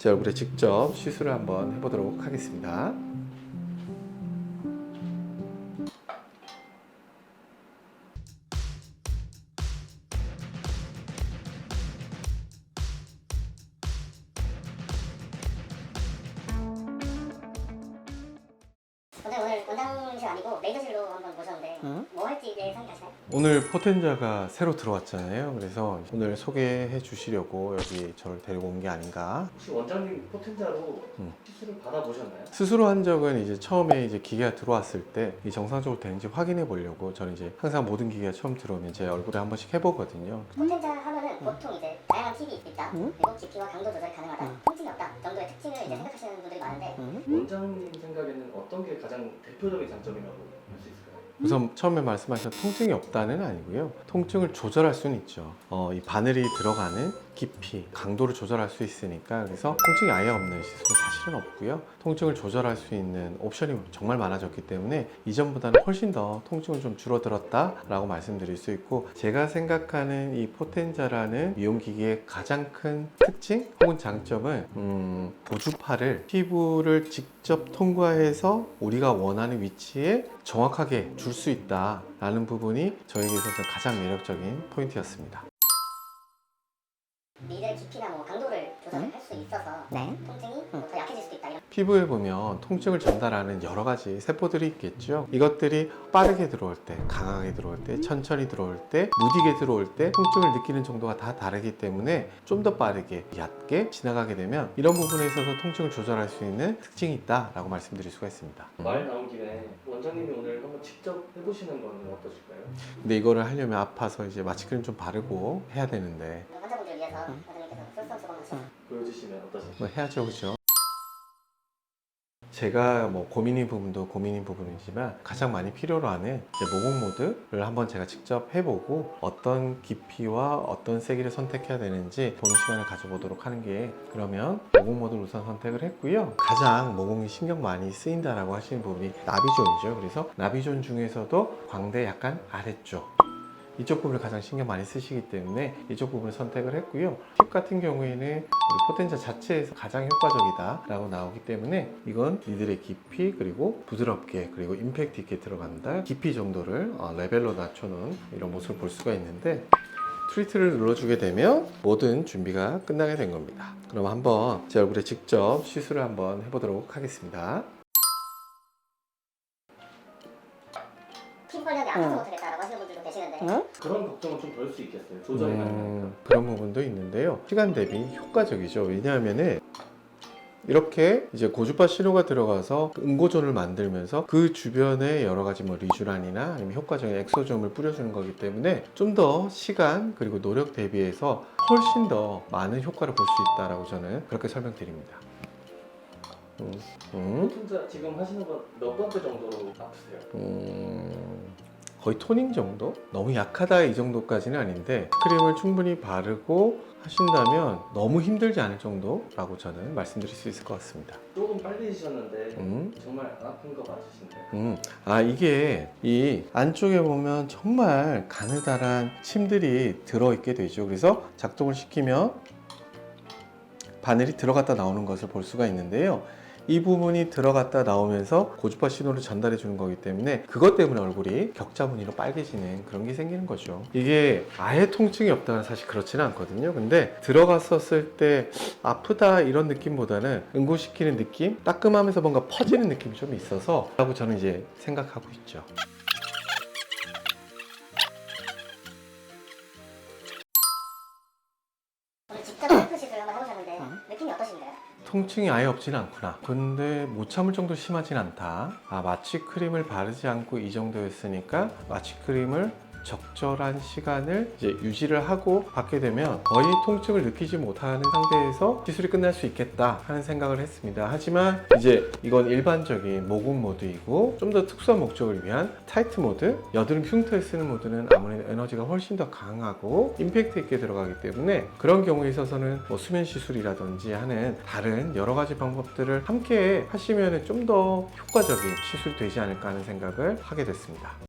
제 얼굴에 직접 시술을 한번 해보도록 하겠습니다. 오늘 원장실 아니고 레이저실로 한번 모셨는데 뭐 할지 예상되시나요? 오늘 포텐자가 새로 들어왔잖아요. 그래서 오늘 소개해 주시려고 여기 저를 데리고 온 게 아닌가. 혹시 원장님 포텐자로 시술을 받아보셨나요? 스스로 한 적은 이제 처음에 이제 기계가 들어왔을 때 이 정상적으로 되는지 확인해 보려고 저는 이제 항상 모든 기계가 처음 들어오면 제 얼굴에 한 번씩 해보거든요. 포텐자 하면은 보통 이제 다양한 팁이 있다, 그리고 깊이와 강도 조절이 가능하다, 통증이 없다 정도의 특징을 이제 생각하시는 분들이 많은데 원장님 생각에는 어떤 게 가장 대표적인 장점이라고 할 수 있을까요? 우선 처음에 말씀하신 통증이 없다는 아니고요. 통증을 조절할 수는 있죠. 이 바늘이 들어가는 깊이, 강도를 조절할 수 있으니까 그래서 통증이 아예 없는 시술은 사실은 없고요. 통증을 조절할 수 있는 옵션이 정말 많아졌기 때문에 이전보다는 훨씬 더 통증은 좀 줄어들었다라고 말씀드릴 수 있고, 제가 생각하는 이 포텐자라는 미용기기의 가장 큰 특징 혹은 장점은 고주파를 피부를 직접 통과해서 우리가 원하는 위치에 정확하게 줄 수 있다라는 부분이 저에게 있어서 가장 매력적인 포인트였습니다. 니들 깊이나 뭐 강도를 조절할 수 있어서 통증이 더 약해질 수도 있다 이런. 피부에 보면 통증을 전달하는 여러 가지 세포들이 있겠죠. 이것들이 빠르게 들어올 때, 강하게 들어올 때, 천천히 들어올 때, 무디게 들어올 때 통증을 느끼는 정도가 다 다르기 때문에 좀 더 빠르게, 얕게 지나가게 되면 이런 부분에 있어서 통증을 조절할 수 있는 특징이 있다라고 말씀드릴 수가 있습니다. 말 나온 김에 원장님이 오늘 한번 직접 해보시는 건 어떠실까요? 근데 이거를 하려면 아파서 이제 마취크림 좀 바르고 해야 되는데 환자분들 위해서 원장님께서 솔선수범하셔서 보여주시면 어떠실까요? 뭐 해야죠, 그죠? 제가 뭐 고민인 부분도 고민인 부분이지만 가장 많이 필요로 하는 이제 모공 모드를 한번 제가 직접 해보고 어떤 깊이와 어떤 세기를 선택해야 되는지 보는 시간을 가져보도록 하는 게, 그러면 모공 모드를 우선 선택을 했고요. 가장 모공이 신경 많이 쓰인다라고 하시는 부분이 나비존이죠. 그래서 나비존 중에서도 광대 약간 아래쪽, 이쪽 부분을 가장 신경 많이 쓰시기 때문에 이쪽 부분을 선택을 했고요. 팁 같은 경우에는 우리 포텐자 자체에서 가장 효과적이다 라고 나오기 때문에 이건 니들의 깊이, 그리고 부드럽게, 그리고 임팩트 있게 들어간다, 깊이 정도를 레벨로 낮춰놓은 이런 모습을 볼 수가 있는데, 트리트를 눌러주게 되면 모든 준비가 끝나게 된 겁니다. 그럼 한번 제 얼굴에 직접 시술을 한번 해보도록 하겠습니다. 피부 관리하기 아파서 못하겠다라고 하시는 분들도 계시는데 그런 걱정은 좀 덜 수 있겠어요. 조절이 가능하니까. 그런 부분도 있는데요. 시간 대비 효과적이죠. 왜냐하면은 이렇게 이제 고주파 신호가 들어가서 응고존을 만들면서 그 주변에 여러 가지 뭐 리쥬란이나 아니면 효과적인 엑소점을 뿌려주는 거기 때문에 좀 더 시간 그리고 노력 대비해서 훨씬 더 많은 효과를 볼 수 있다라고 저는 그렇게 설명드립니다. 포텐자 지금 하시는 건 몇 번째 정도로 아프세요? 거의 토닝 정도? 너무 약하다 이 정도까지는 아닌데 크림을 충분히 바르고 하신다면 너무 힘들지 않을 정도라고 저는 말씀드릴 수 있을 것 같습니다. 조금 빨리지셨는데 정말 안 아픈 거 맞으신가요? 이게 이 안쪽에 보면 정말 가느다란 침들이 들어있게 되죠. 그래서 작동을 시키면 바늘이 들어갔다 나오는 것을 볼 수가 있는데요. 이 부분이 들어갔다 나오면서 고주파 신호를 전달해 주는 거기 때문에 그것 때문에 얼굴이 격자 무늬로 빨개지는 그런 게 생기는 거죠. 이게 아예 통증이 없다는 사실 그렇지는 않거든요. 근데 들어갔었을 때 아프다 이런 느낌보다는 응고시키는 느낌, 따끔하면서 뭔가 퍼지는 느낌이 좀 있어서 라고 저는 이제 생각하고 있죠. 오늘 직접 셀프 시술 한번 해보셨는데 느낌이 어떠신가요? 통증이 아예 없지는 않구나. 근데 못 참을 정도 심하진 않다. 마취 크림을 바르지 않고 이 정도였으니까 마취 크림을 적절한 시간을 이제 유지를 하고 받게 되면 거의 통증을 느끼지 못하는 상태에서 시술이 끝날 수 있겠다 하는 생각을 했습니다. 하지만 이제 이건 일반적인 모공 모드이고 좀 더 특수한 목적을 위한 타이트 모드, 여드름 흉터에 쓰는 모드는 아무래도 에너지가 훨씬 더 강하고 임팩트 있게 들어가기 때문에 그런 경우에 있어서는 뭐 수면 시술이라든지 하는 다른 여러 가지 방법들을 함께 하시면 좀 더 효과적인 시술이 되지 않을까 하는 생각을 하게 됐습니다.